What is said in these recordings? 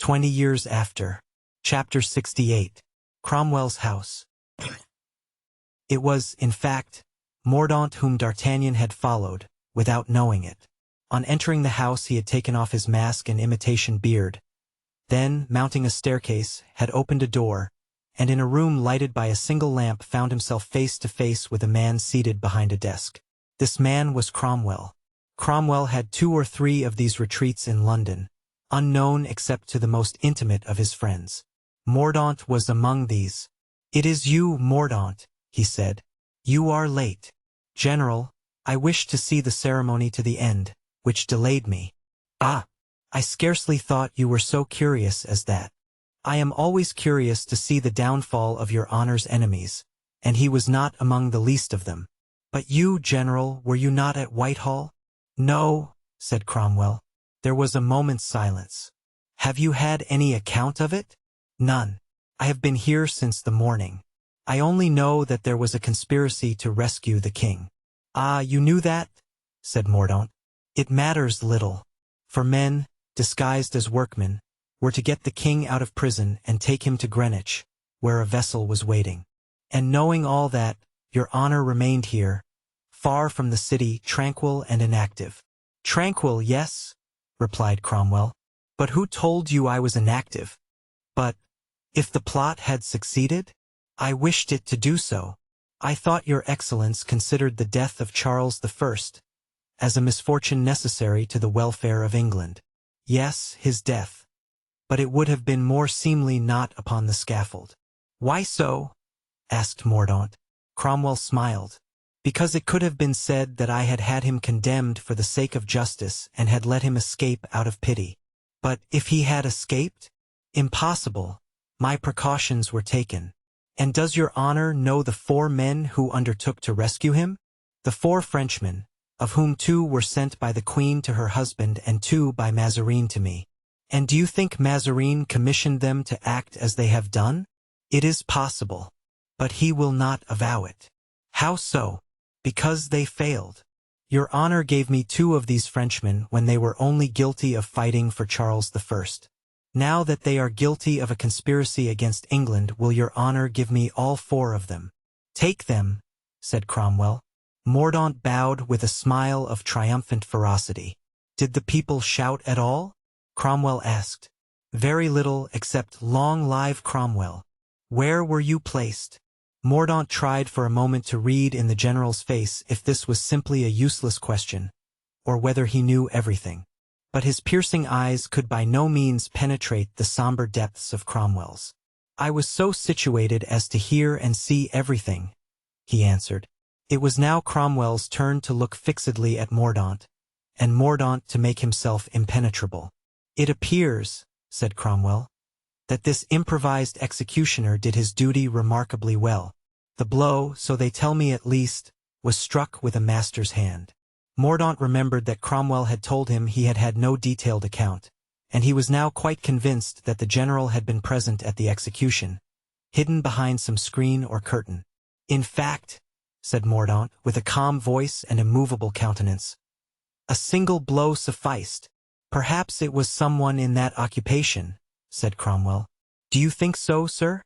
20 years after. Chapter 68. Cromwell's House. It was, in fact, Mordaunt whom D'Artagnan had followed, without knowing it. On entering the house he had taken off his mask and imitation beard, then, mounting a staircase, had opened a door, and in a room lighted by a single lamp found himself face to face with a man seated behind a desk. This man was Cromwell. Cromwell had 2 or 3 of these retreats in London, unknown except to the most intimate of his friends. Mordaunt was among these. "It is you, Mordaunt," he said. "You are late. General, I wished to see the ceremony to the end, which delayed me." "Ah, I scarcely thought you were so curious as that." "I am always curious to see the downfall of your honor's enemies, and he was not among the least of them. But you, General, were you not at Whitehall?" "No," said Cromwell. There was a moment's silence. "Have you had any account of it?" "None. I have been here since the morning. I only know that there was a conspiracy to rescue the king." "Ah, you knew that?" said Mordaunt. "It matters little. For men, disguised as workmen, were to get the king out of prison and take him to Greenwich, where a vessel was waiting. And knowing all that, your honor remained here, far from the city, tranquil and inactive." "Tranquil, yes," replied Cromwell. "But who told you I was inactive?" "But, if the plot had succeeded? I wished it to do so. I thought your excellence considered the death of Charles I as a misfortune necessary to the welfare of England." "Yes, his death. But it would have been more seemly not upon the scaffold." "Why so?" asked Mordaunt. Cromwell smiled. "Because it could have been said that I had had him condemned for the sake of justice and had let him escape out of pity." "But if he had escaped?" "Impossible. My precautions were taken." "And does your honor know the 4 men who undertook to rescue him?" "The 4 Frenchmen, of whom 2 were sent by the Queen to her husband and 2 by Mazarin to me." "And do you think Mazarin commissioned them to act as they have done?" "It is possible. But he will not avow it." "How so?" "Because they failed. Your honor gave me 2 of these Frenchmen when they were only guilty of fighting for Charles I. Now that they are guilty of a conspiracy against England, will your honor give me all 4 of them?" "Take them," said Cromwell. Mordaunt bowed with a smile of triumphant ferocity. "Did the people shout at all?" Cromwell asked. "Very little, except 'Long live Cromwell.'" "Where were you placed?" Mordaunt tried for a moment to read in the general's face if this was simply a useless question, or whether he knew everything. But his piercing eyes could by no means penetrate the somber depths of Cromwell's. "I was so situated as to hear and see everything," he answered. It was now Cromwell's turn to look fixedly at Mordaunt, and Mordaunt to make himself impenetrable. "It appears," said Cromwell, "that this improvised executioner did his duty remarkably well. The blow, so they tell me at least, was struck with a master's hand." Mordaunt remembered that Cromwell had told him he had had no detailed account, and he was now quite convinced that the general had been present at the execution, hidden behind some screen or curtain. "In fact," said Mordaunt, with a calm voice and immovable countenance, "a single blow sufficed." "Perhaps it was someone in that occupation," said Cromwell. "Do you think so, sir?"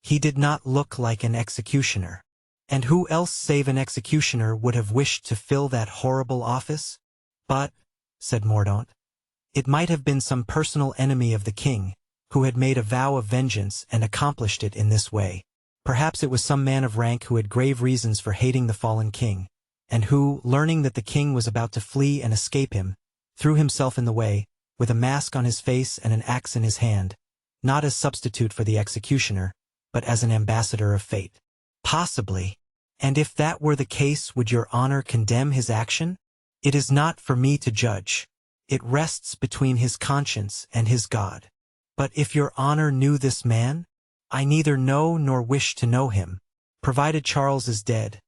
"He did not look like an executioner." "And who else save an executioner would have wished to fill that horrible office?" "But," said Mordaunt, "it might have been some personal enemy of the king, who had made a vow of vengeance and accomplished it in this way. Perhaps it was some man of rank who had grave reasons for hating the fallen king, and who, learning that the king was about to flee and escape him, threw himself in the way, with a mask on his face and an axe in his hand, not as substitute for the executioner, but as an ambassador of fate." "Possibly. And if that were the case, would your honor condemn his action?" "It is not for me to judge. It rests between his conscience and his God." "But if your honor knew this man?" "I neither know nor wish to know him. Provided Charles is dead,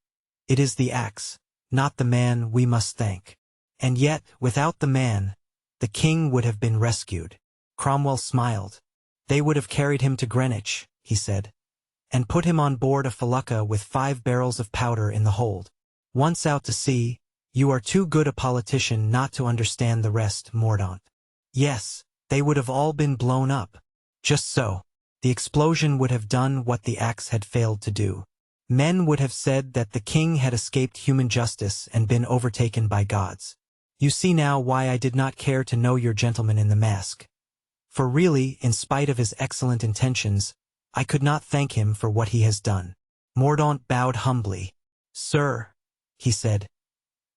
it is the axe, not the man, we must thank. And yet, without the man, the king would have been rescued." Cromwell smiled. "They would have carried him to Greenwich," he said, "and put him on board a felucca with 5 barrels of powder in the hold. Once out to sea, you are too good a politician not to understand the rest, Mordaunt." "Yes, they would have all been blown up. Just so. The explosion would have done what the axe had failed to do. Men would have said that the king had escaped human justice and been overtaken by gods. You see now why I did not care to know your gentleman in the mask. For really, in spite of his excellent intentions, I could not thank him for what he has done. Mordaunt bowed humbly. Sir, he said,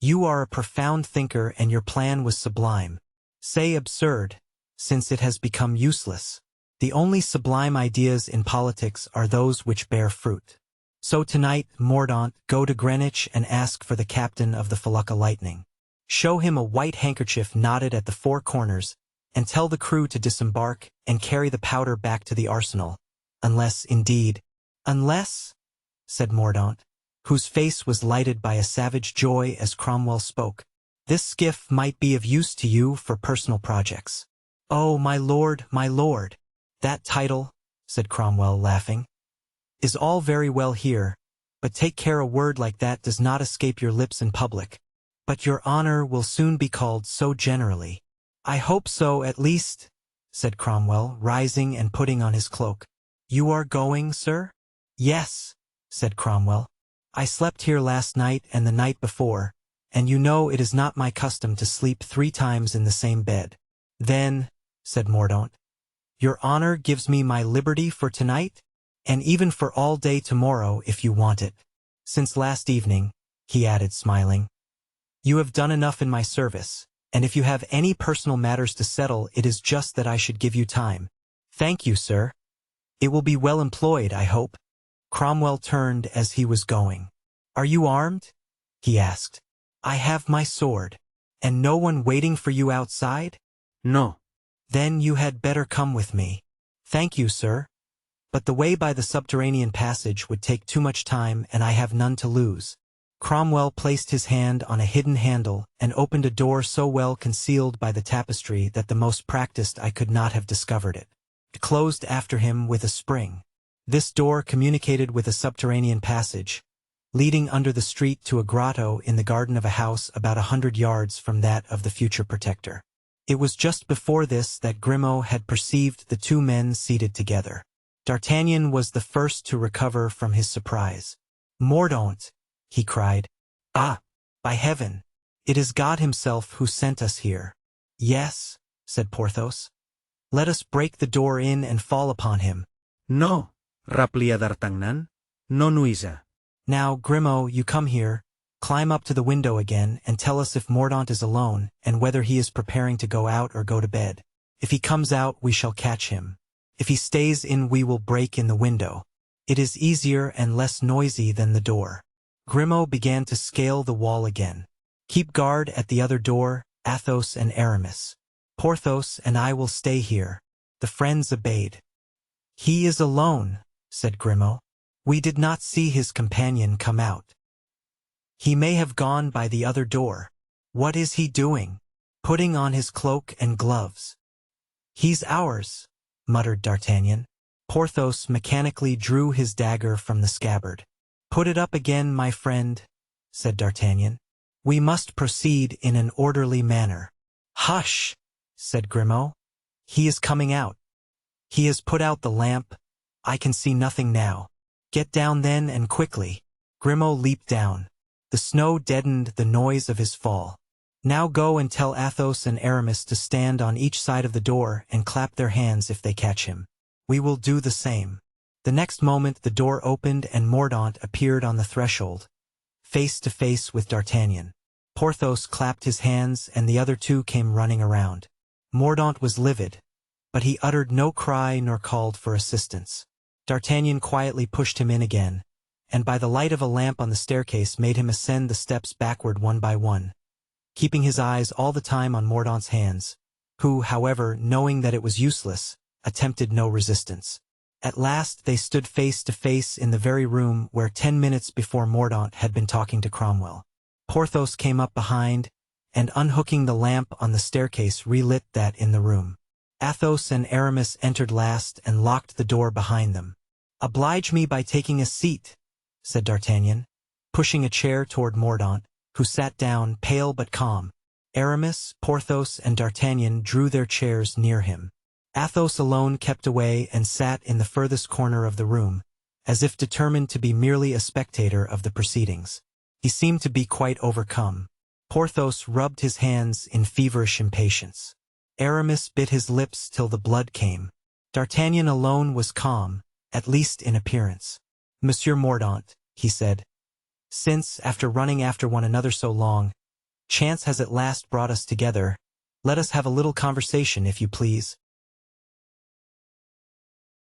you are a profound thinker and your plan was sublime. Say absurd, since it has become useless. The only sublime ideas in politics are those which bear fruit. So tonight, Mordaunt, go to Greenwich and ask for the captain of the Felucca Lightning. Show him a white handkerchief knotted at the four corners, and tell the crew to disembark and carry the powder back to the arsenal. Unless, indeed, unless, said Mordaunt, whose face was lighted by a savage joy as Cromwell spoke, this skiff might be of use to you for personal projects. Oh, my lord, that title, said Cromwell, laughing, is all very well here, but take care a word like that does not escape your lips in public. But your honor will soon be called so generally. I hope so at least, said Cromwell, rising and putting on his cloak. You are going, sir? Yes, said Cromwell. I slept here last night and the night before, and you know it is not my custom to sleep 3 times in the same bed. Then, said Mordaunt, your honor gives me my liberty for tonight, and even for all day tomorrow if you want it. Since last evening, he added smiling, you have done enough in my service, and if you have any personal matters to settle it is just that I should give you time. Thank you, sir. It will be well employed, I hope. Cromwell turned as he was going. Are you armed? He asked. I have my sword. And no one waiting for you outside? No. Then you had better come with me. Thank you, sir. But the way by the subterranean passage would take too much time and I have none to lose. Cromwell placed his hand on a hidden handle and opened a door so well concealed by the tapestry that the most practiced eye could not have discovered it. It closed after him with a spring. This door communicated with a subterranean passage, leading under the street to a grotto in the garden of a house about 100 yards from that of the future protector. It was just before this that Grimaud had perceived the 2 men seated together. D'Artagnan was the first to recover from his surprise. Mordaunt, he cried. Ah, by heaven! It is God himself who sent us here. Yes, said Porthos. Let us break the door in and fall upon him. No, replia D'Artagnan. No nuisa. Now, Grimaud, you come here, climb up to the window again and tell us if Mordaunt is alone and whether he is preparing to go out or go to bed. If he comes out, we shall catch him. If he stays in, we will break in the window. It is easier and less noisy than the door. Grimaud began to scale the wall again. Keep guard at the other door, Athos and Aramis. Porthos and I will stay here. The friends obeyed. He is alone, said Grimaud. We did not see his companion come out. He may have gone by the other door. What is he doing? Putting on his cloak and gloves. He's ours, muttered D'Artagnan. Porthos mechanically drew his dagger from the scabbard. Put it up again, my friend, said D'Artagnan. We must proceed in an orderly manner. Hush, said Grimaud. He is coming out. He has put out the lamp. I can see nothing now. Get down then and quickly. Grimaud leaped down. The snow deadened the noise of his fall. Now go and tell Athos and Aramis to stand on each side of the door and clap their hands if they catch him. We will do the same. The next moment the door opened and Mordaunt appeared on the threshold, face to face with D'Artagnan. Porthos clapped his hands and the other 2 came running around. Mordaunt was livid, but he uttered no cry nor called for assistance. D'Artagnan quietly pushed him in again, and by the light of a lamp on the staircase made him ascend the steps backward one by one, keeping his eyes all the time on Mordaunt's hands, who, however, knowing that it was useless, attempted no resistance. At last they stood face to face in the very room where 10 minutes before Mordaunt had been talking to Cromwell. Porthos came up behind, and unhooking the lamp on the staircase relit that in the room. Athos and Aramis entered last and locked the door behind them. Oblige me by taking a seat, said D'Artagnan, pushing a chair toward Mordaunt, who sat down, pale but calm. Aramis, Porthos, and D'Artagnan drew their chairs near him. Athos alone kept away and sat in the furthest corner of the room, as if determined to be merely a spectator of the proceedings. He seemed to be quite overcome. Porthos rubbed his hands in feverish impatience. Aramis bit his lips till the blood came. D'Artagnan alone was calm, at least in appearance. "Monsieur Mordaunt," he said, "since, after running after one another so long, chance has at last brought us together, let us have a little conversation, if you please."